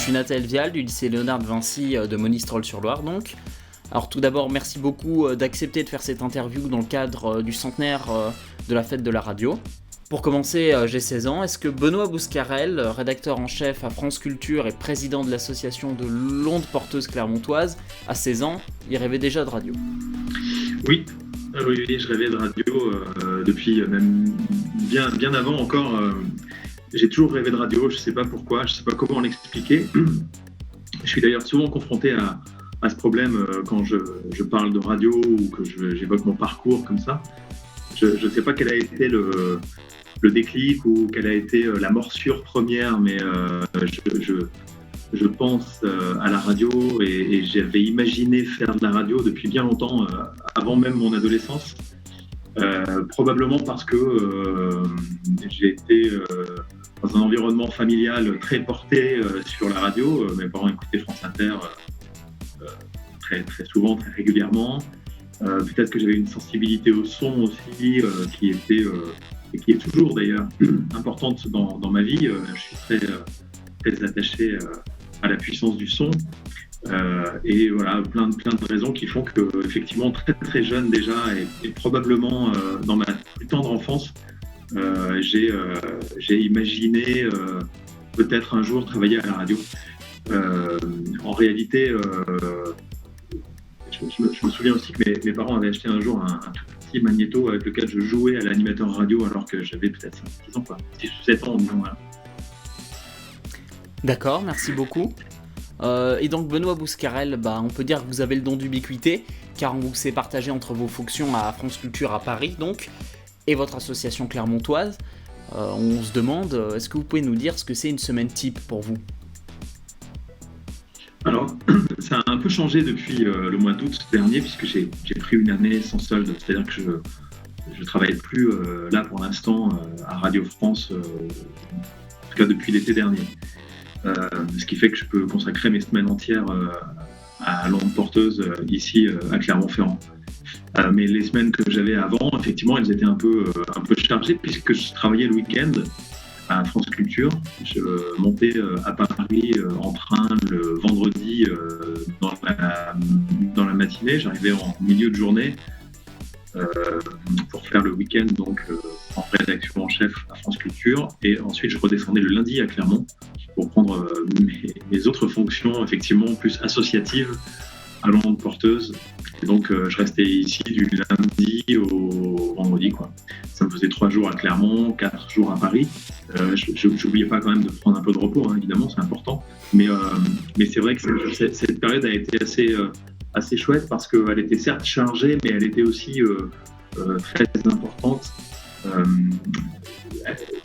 suis Nathalie Vial du lycée Léonard de Vinci de Monistrol-sur-Loire donc. Alors tout d'abord, merci beaucoup d'accepter de faire cette interview dans le cadre du centenaire de la fête de la radio. Pour commencer, j'ai 16 ans. Est-ce que Benoît Bouscarel, rédacteur en chef à France Culture et président de l'association de l'onde porteuse clermontoise, à 16 ans, il rêvait déjà de radio? Oui, je rêvais de radio depuis même bien avant encore. J'ai toujours rêvé de radio, je ne sais pas pourquoi, je ne sais pas comment l'expliquer. Je suis d'ailleurs souvent confronté à ce problème quand je parle de radio ou que j'évoque mon parcours comme ça. Je ne sais pas quel a été le déclic ou quelle a été la morsure première, mais je pense à la radio et j'avais imaginé faire de la radio depuis bien longtemps, avant même mon adolescence. Probablement parce que j'ai été dans un environnement familial très porté sur la radio. Mes parents écoutaient France Inter très, très souvent, très régulièrement. Peut-être que j'avais une sensibilité au son aussi qui était et qui est toujours d'ailleurs importante dans ma vie. Je suis très attaché à la puissance du son. Et voilà, plein de raisons qui font que, effectivement, très très jeune déjà, et probablement dans ma plus tendre enfance, j'ai imaginé peut-être un jour travailler à la radio. En réalité, je me souviens aussi que mes parents avaient acheté un jour un tout petit magnéto avec lequel je jouais à l'animateur radio alors que j'avais peut-être 6 ans, quoi. 6 ou 7 ans, disons, voilà. D'accord, merci beaucoup. Et donc Benoît Bouscarel, on peut dire que vous avez le don d'ubiquité, car on vous s'est partagé entre vos fonctions à France Culture à Paris, donc, et votre association clermontoise. On se demande, est-ce que vous pouvez nous dire ce que c'est une semaine type pour vous ? Alors, ça a un peu changé depuis le mois d'août dernier, puisque j'ai pris une année sans solde, c'est-à-dire que je ne travaille plus là pour l'instant à Radio France, en tout cas depuis l'été dernier. Ce qui fait que je peux consacrer mes semaines entières à l'onde porteuse ici à Clermont-Ferrand. Mais les semaines que j'avais avant, effectivement, elles étaient un peu chargées puisque je travaillais le week-end à France Culture. Je montais à Paris en train le vendredi dans la matinée. J'arrivais en milieu de journée pour faire le week-end donc en rédaction en chef à France Culture, et ensuite je redescendais le lundi à Clermont pour prendre mes autres fonctions effectivement plus associatives à l'onde porteuse. Et donc je restais ici du lundi au vendredi, quoi. Ça me faisait 3 jours à Clermont, 4 jours à Paris. Je n'oubliais pas quand même de prendre un peu de repos, hein, évidemment, c'est important. Mais c'est vrai que cette période a été assez chouette parce qu'elle était certes chargée, mais elle était aussi très importante.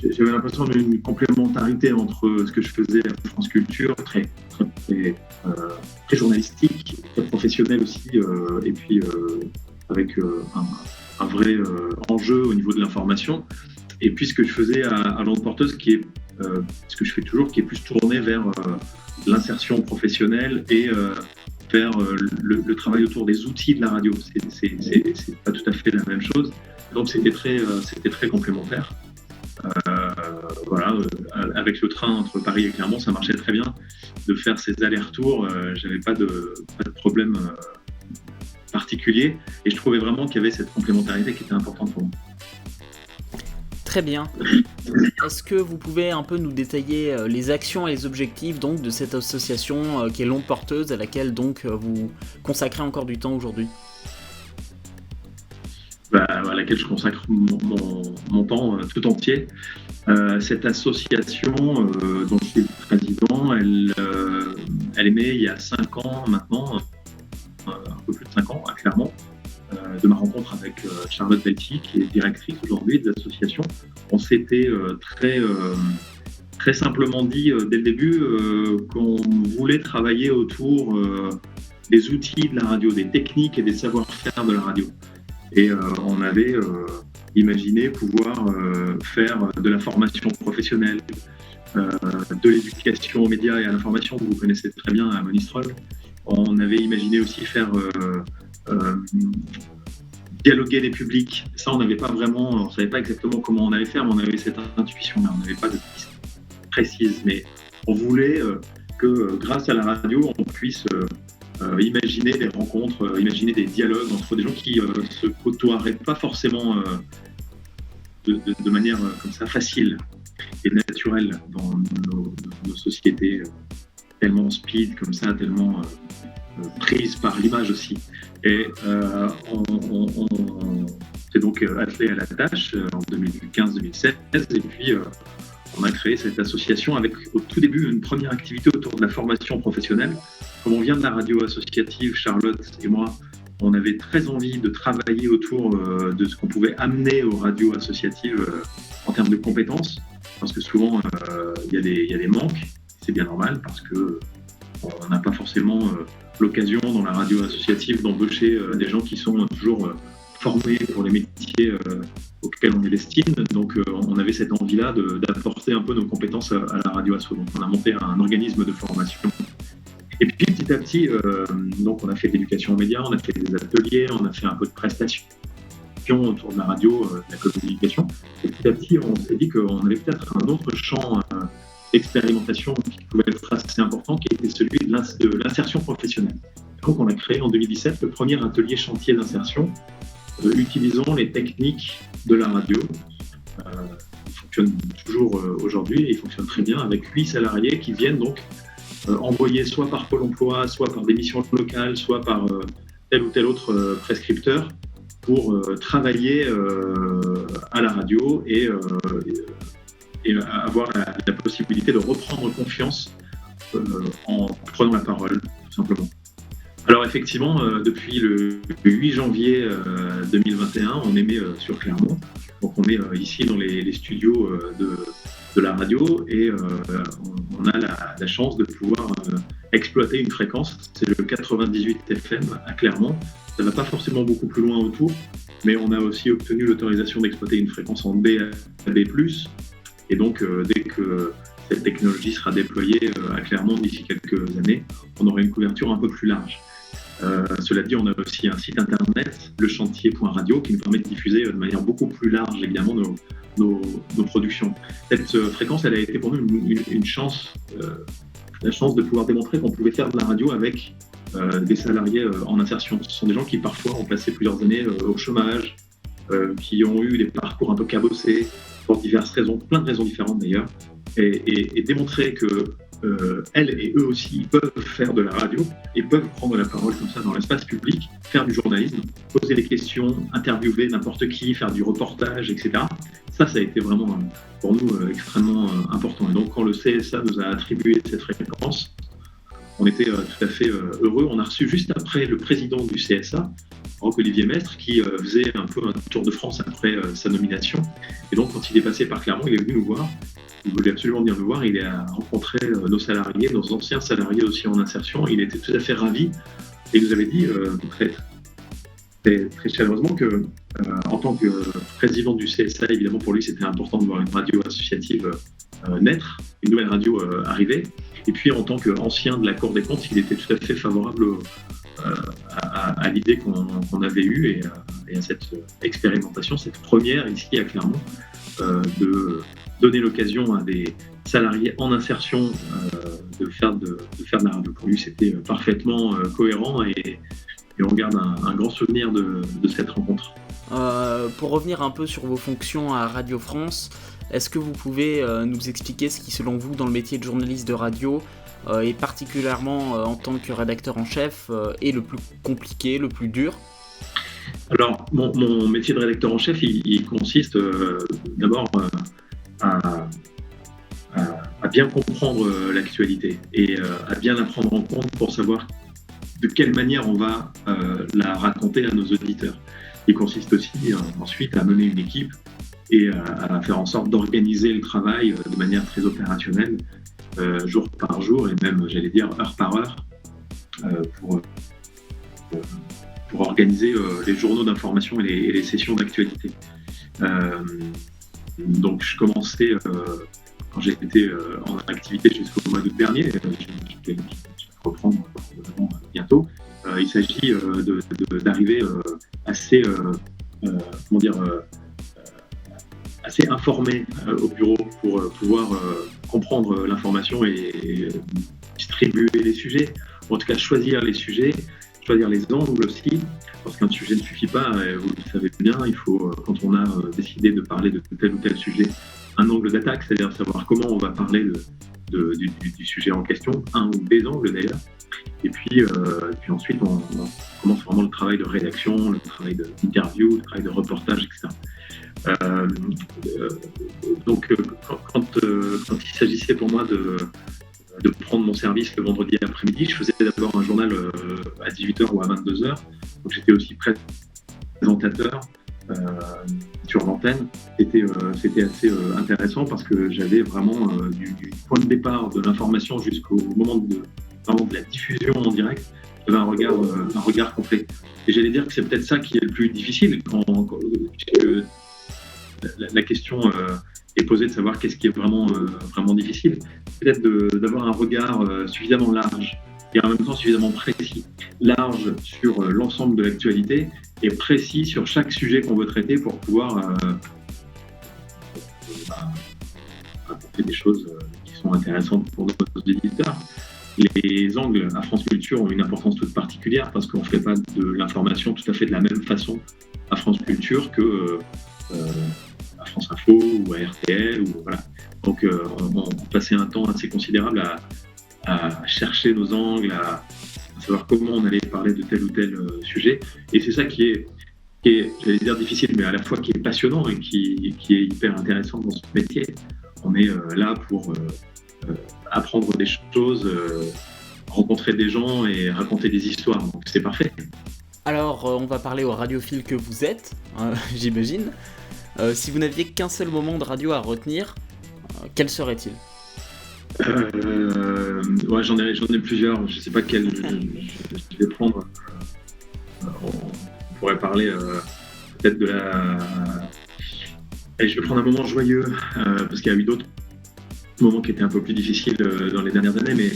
J'avais l'impression d'une complémentarité entre ce que je faisais à France Culture, très journalistique, très professionnel aussi, et puis avec un vrai enjeu au niveau de l'information. Et puis ce que je faisais à l'onde porteuse, qui est ce que je fais toujours, qui est plus tourné vers l'insertion professionnelle et vers le travail autour des outils de la radio. C'est pas tout à fait la même chose. Donc c'était très complémentaire. Voilà, avec le train entre Paris et Clermont, ça marchait très bien de faire ces allers-retours. J'avais pas de problème particulier, et je trouvais vraiment qu'il y avait cette complémentarité qui était importante pour moi. Très bien. Est-ce que vous pouvez un peu nous détailler les actions et les objectifs donc de cette association qui est l'onde porteuse, à laquelle donc vous consacrez encore du temps aujourd'hui ? À laquelle je consacre mon temps tout entier. Cette association dont je suis le président, elle est née il y a 5 ans maintenant, un peu plus de 5 ans à Clermont, de ma rencontre avec Charlotte Belty, qui est directrice aujourd'hui de l'association. On s'était très simplement dit dès le début qu'on voulait travailler autour des outils de la radio, des techniques et des savoir-faire de la radio. Et on avait imaginé pouvoir faire de la formation professionnelle, de l'éducation aux médias et à l'information, que vous connaissez très bien à Monistrol. On avait imaginé aussi faire dialoguer les publics. Ça, on ne savait pas exactement comment on allait faire, mais on avait cette intuition-là. On n'avait pas de piste précise, mais on voulait que grâce à la radio, on puisse imaginer des rencontres, imaginer des dialogues entre des gens qui se côtoieraient pas forcément de manière comme ça facile et naturelle dans nos sociétés tellement speed comme ça, tellement prises par l'image aussi. Et on s'est donc attelé à la tâche en 2015-2016 et puis on a créé cette association avec au tout début une première activité autour de la formation professionnelle. Comme on vient de la radio associative, Charlotte et moi, on avait très envie de travailler autour de ce qu'on pouvait amener aux radios associatives en termes de compétences, parce que souvent il y a des manques, c'est bien normal, parce qu'on n'a pas forcément l'occasion dans la radio associative d'embaucher des gens qui sont toujours formés pour les métiers auxquels on les destine. Donc on avait cette envie-là d'apporter un peu nos compétences à la radio asso. Donc on a monté un organisme de formation. Et puis petit à petit, donc on a fait de l'éducation aux médias, on a fait des ateliers, on a fait un peu de prestations autour de la radio, de la communication. Et petit à petit, on s'est dit qu'on avait peut-être un autre champ d'expérimentation qui pouvait être assez important, qui était celui de l'insertion professionnelle. Donc on a créé en 2017 le premier atelier chantier d'insertion, utilisant les techniques de la radio. Il fonctionne toujours aujourd'hui et il fonctionne très bien avec 8 salariés qui viennent donc envoyés soit par Pôle emploi, soit par des missions locales, soit par tel ou tel autre prescripteur pour travailler à la radio et avoir la possibilité de reprendre confiance en prenant la parole, tout simplement. Alors effectivement, depuis le 8 janvier 2021, on émet sur Clermont. Donc on est ici dans les studios de la radio et on a la chance de pouvoir exploiter une fréquence. C'est le 98 FM à Clermont. Ça ne va pas forcément beaucoup plus loin autour, mais on a aussi obtenu l'autorisation d'exploiter une fréquence en DAB+. Et donc dès que cette technologie sera déployée à Clermont d'ici quelques années, on aura une couverture un peu plus large. Cela dit, on a aussi un site internet, lechantier.radio, qui nous permet de diffuser de manière beaucoup plus large évidemment nos productions. Cette fréquence, elle a été pour nous une chance, la chance de pouvoir démontrer qu'on pouvait faire de la radio avec des salariés en insertion. Ce sont des gens qui parfois ont passé plusieurs années au chômage, qui ont eu des parcours un peu cabossés, pour diverses raisons, plein de raisons différentes d'ailleurs, et démontrer que elles et eux aussi peuvent faire de la radio et peuvent prendre la parole comme ça dans l'espace public, faire du journalisme, poser des questions, interviewer n'importe qui, faire du reportage, etc. Ça a été vraiment pour nous extrêmement important. Et donc quand le CSA nous a attribué cette fréquence, on était tout à fait heureux. On a reçu juste après le président du CSA, Roch-Olivier Mestre, qui faisait un peu un tour de France après sa nomination. Et donc quand il est passé par Clermont, il est venu nous voir. Il voulait absolument venir nous voir. Il a rencontré nos salariés, nos anciens salariés aussi en insertion. Il était tout à fait ravi et il nous avait dit très chaleureusement que, en tant que président du CSA, évidemment pour lui c'était important de voir une radio associative naître, une nouvelle radio arriver. Et puis en tant qu'ancien de la Cour des comptes, il était tout à fait favorable à l'idée qu'on avait eue et à cette expérimentation, cette première ici à Clermont, de donner l'occasion à des salariés en insertion de faire de la radio. Pour lui, c'était parfaitement cohérent et on garde un grand souvenir de cette rencontre. Pour revenir un peu sur vos fonctions à Radio France, est-ce que vous pouvez nous expliquer ce qui, selon vous, dans le métier de journaliste de radio, et particulièrement en tant que rédacteur en chef, est le plus compliqué, le plus dur ? Alors, mon métier de rédacteur en chef, il consiste d'abord à bien comprendre l'actualité et à bien la prendre en compte pour savoir de quelle manière on va la raconter à nos auditeurs. Il consiste aussi ensuite à mener une équipe et à faire en sorte d'organiser le travail de manière très opérationnelle, jour par jour et même, j'allais dire, heure par heure, pour organiser les journaux d'information et les sessions d'actualité. Donc je commençais, quand j'étais en activité jusqu'au mois d'août dernier, je vais reprendre bientôt. Il s'agit d'arriver assez, assez informé au bureau pour pouvoir comprendre l'information et distribuer les sujets, ou en tout cas choisir les sujets, choisir les angles aussi, parce qu'un sujet ne suffit pas, vous le savez bien, il faut, quand on a décidé de parler de tel ou tel sujet, un angle d'attaque, c'est-à-dire savoir comment on va parler du sujet en question, un ou des angles d'ailleurs, et puis ensuite on commence vraiment le travail de rédaction, le travail d'interview, le travail de reportage, etc. Donc quand il s'agissait pour moi de prendre mon service le vendredi après-midi, je faisais d'abord un journal à 18h ou à 22h, donc j'étais aussi présentateur sur l'antenne. C'était assez intéressant parce que j'avais vraiment du point de départ de l'information jusqu'au moment de la diffusion en direct, j'avais un regard complet. Et j'allais dire que c'est peut-être ça qui est le plus difficile puisque la question est posée de savoir qu'est-ce qui est vraiment difficile. Peut-être d'avoir un regard suffisamment large et en même temps suffisamment précis. Large sur l'ensemble de l'actualité et précis sur chaque sujet qu'on veut traiter pour pouvoir apporter des choses qui sont intéressantes pour nos éditeurs. Les angles à France Culture ont une importance toute particulière parce qu'on ne fait pas de l'information tout à fait de la même façon à France Culture que à France Info ou à RTL. Voilà. Donc on passait un temps assez considérable à chercher nos angles, à savoir comment on allait parler de tel ou tel sujet. Et c'est ça qui est, j'allais dire difficile, mais à la fois qui est passionnant et qui est hyper intéressant dans ce métier. On est là pour apprendre des choses, rencontrer des gens et raconter des histoires. Donc c'est parfait. Alors, on va parler aux radiophiles que vous êtes, j'imagine. Si vous n'aviez qu'un seul moment de radio à retenir, quel serait-il ? Ouais, j'en ai plusieurs. Je ne sais pas quel je vais prendre. On pourrait parler peut-être de la... Et je vais prendre un moment joyeux, parce qu'il y a eu d'autres moments qui étaient un peu plus difficiles dans les dernières années, mais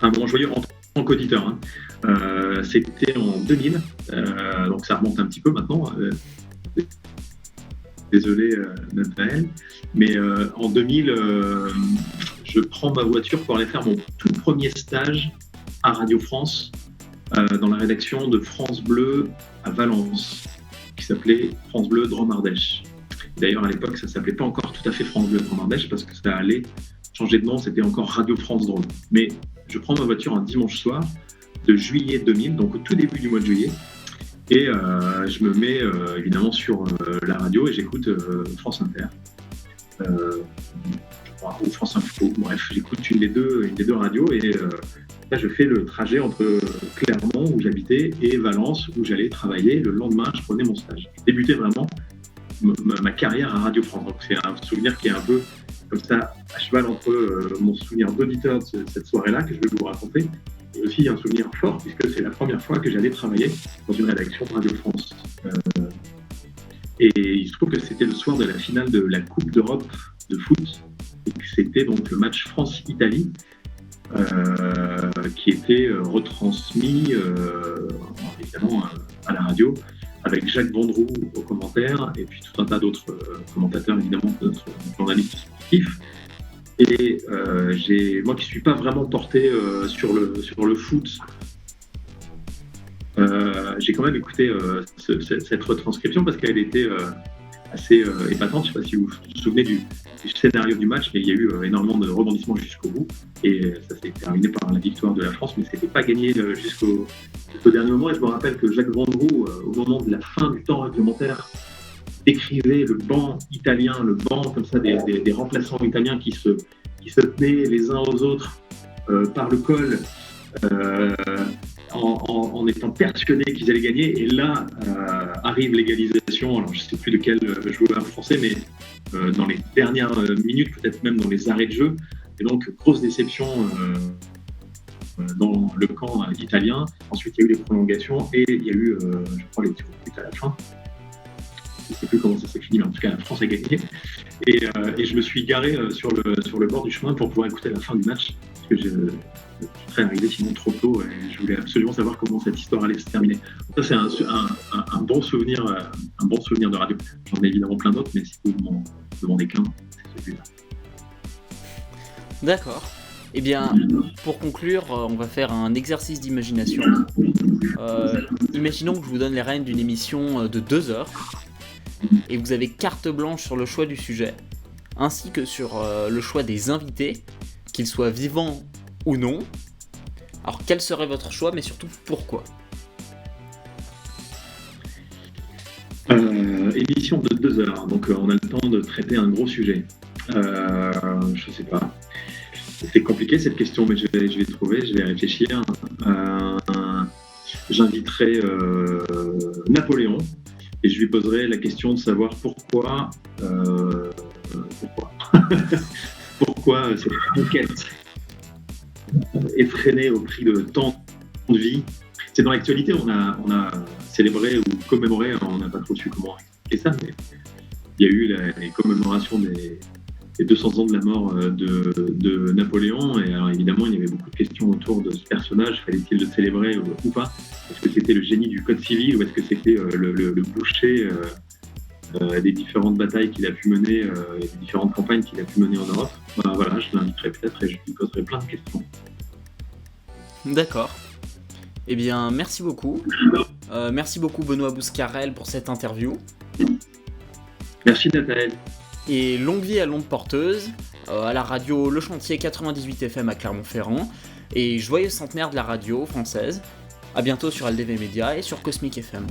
un moment joyeux en tant qu'auditeur. C'était en 2000, donc ça remonte un petit peu maintenant. Désolé, Nathanaël, mais en 2000, je prends ma voiture pour aller faire mon tout premier stage à Radio France, dans la rédaction de France Bleu à Valence, qui s'appelait France Bleu Drôme-Ardèche. D'ailleurs, à l'époque, ça ne s'appelait pas encore tout à fait France Bleu Drôme-Ardèche parce que ça allait changer de nom, c'était encore Radio France Drôme. Mais je prends ma voiture un dimanche soir de juillet 2000, donc au tout début du mois de juillet, et je me mets évidemment sur la radio et j'écoute France Inter, ou France Info, bref, j'écoute une des deux radios et là je fais le trajet entre Clermont où j'habitais et Valence où j'allais travailler. Le lendemain, je prenais mon stage. Je débutais vraiment ma carrière à Radio France. Donc c'est un souvenir qui est un peu comme ça à cheval entre mon souvenir d'auditeur de cette soirée-là que je vais vous raconter, et aussi un souvenir fort puisque c'est la première fois que j'allais travailler dans une rédaction de Radio France. Et il se trouve que c'était le soir de la finale de la Coupe d'Europe de foot, et que c'était donc le match France-Italie qui était retransmis évidemment à la radio, avec Jacques Vendroux aux commentaires, et puis tout un tas d'autres commentateurs, évidemment, d'autres journalistes sportifs. Et moi qui ne suis pas vraiment porté sur le foot, j'ai quand même écouté cette retranscription parce qu'elle était assez épatante. Je ne sais pas si vous vous souvenez du scénario du match, mais il y a eu énormément de rebondissements jusqu'au bout. Et ça s'est terminé par la victoire de la France, mais ce n'était pas gagné jusqu'au dernier moment. Et je me rappelle que Jacques Vendroux, au moment de la fin du temps réglementaire, décrivait le banc italien, le banc comme ça des remplaçants italiens qui se tenaient les uns aux autres par le col, en étant persuadés qu'ils allaient gagner. Et là arrive l'égalisation. Alors je ne sais plus de quel joueur français, mais dans les dernières minutes, peut-être même dans les arrêts de jeu. Et donc grosse déception dans le camp italien. Ensuite il y a eu les prolongations et il y a eu je crois les tirs au but à la fin. Je ne sais plus comment ça s'est fini, mais en tout cas la France a gagné. Et je me suis garé sur le bord du chemin pour pouvoir écouter la fin du match, parce que je serais arrivé sinon trop tôt et je voulais absolument savoir comment cette histoire allait se terminer. Donc ça c'est un bon souvenir de radio. J'en ai évidemment plein d'autres, mais si vous m'en demandez qu'un, c'est celui-là. D'accord. Eh bien, pour conclure, on va faire un exercice d'imagination. Imaginons que je vous donne les rênes d'une émission de 2 heures, et vous avez carte blanche sur le choix du sujet, ainsi que sur le choix des invités, qu'ils soient vivants ou non. Alors quel serait votre choix, mais surtout pourquoi ? Émission de 2 heures, donc on a le temps de traiter un gros sujet. Je sais pas. C'est compliqué cette question, mais je vais trouver, je vais réfléchir. J'inviterai Napoléon et je lui poserai la question de savoir pourquoi pourquoi cette conquête effrénée au prix de tant de vie. C'est dans l'actualité, on a célébré ou commémoré, on n'a pas trop su comment expliquer ça, mais il y a eu les commémorations des 200 ans de la mort de Napoléon, et alors évidemment il y avait beaucoup de questions autour de ce personnage, fallait-il le célébrer ou pas? Est-ce que c'était le génie du code civil ou est-ce que c'était le boucher des différentes batailles qu'il a pu mener, et des différentes campagnes qu'il a pu mener en Europe? Voilà, je l'inviterai peut-être et je lui poserai plein de questions. D'accord. Eh bien, merci beaucoup. Merci beaucoup Benoît Bouscarel pour cette interview. Merci Nathalie. Et longue vie à l'onde porteuse, à la radio Le Chantier 98 FM à Clermont-Ferrand, et joyeux centenaire de la radio française. À bientôt sur LDV Média et sur Cosmic FM.